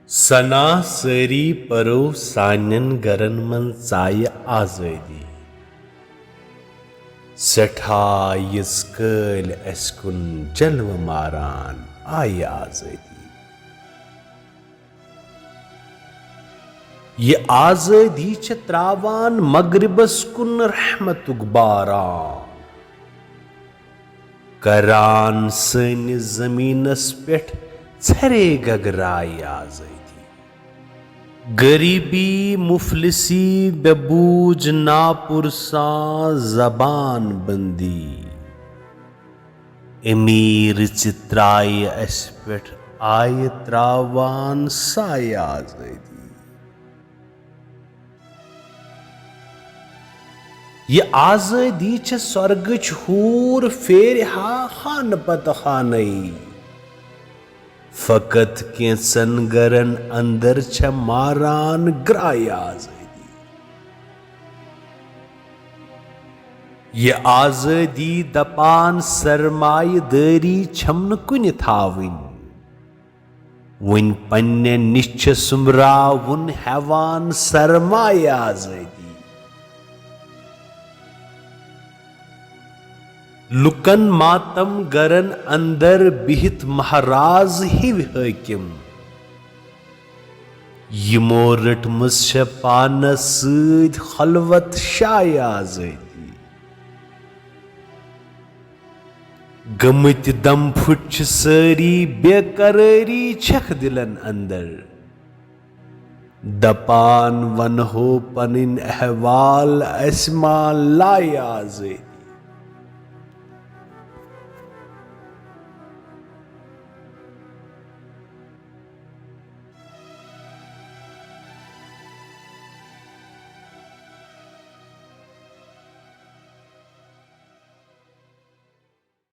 सना सारी परो सानन गरन मन चाय आजादी सठा यिस कल अस कुन जलव मारान आय आजादी। ये आजादी छ त्रावान मगरिबस कुन रहमतुक बारान करान सनिस जमीनस पेठ छरे गगराय आजादी। गरीबी मुफलिसी बेबूज नापुरसा जबान बंदी अमीर चित्राय अस पेठ आय त्रावान साय आजादी। ये आजादी छ स्वर्गच हूर फेर हान पत हानई फकत कैसन गरन अंदर छ मारान ग्राय आजादी। ये आजादी दपान सरमायदारी छमन कुन थाविन वन पन्ने निश्च सुमरावन हेवान सरमाय आजादी। लुकन मातम गरन अंदर बिहित महाराज हिव हाकिम यमो रटमस छ पानस सद खलवत शाय आजादी। गमत दम फुट छ सारी बेकरारी छख दिलन अंदर दपान वन हो पनिन अहवाल अस्मा लाय आजादी।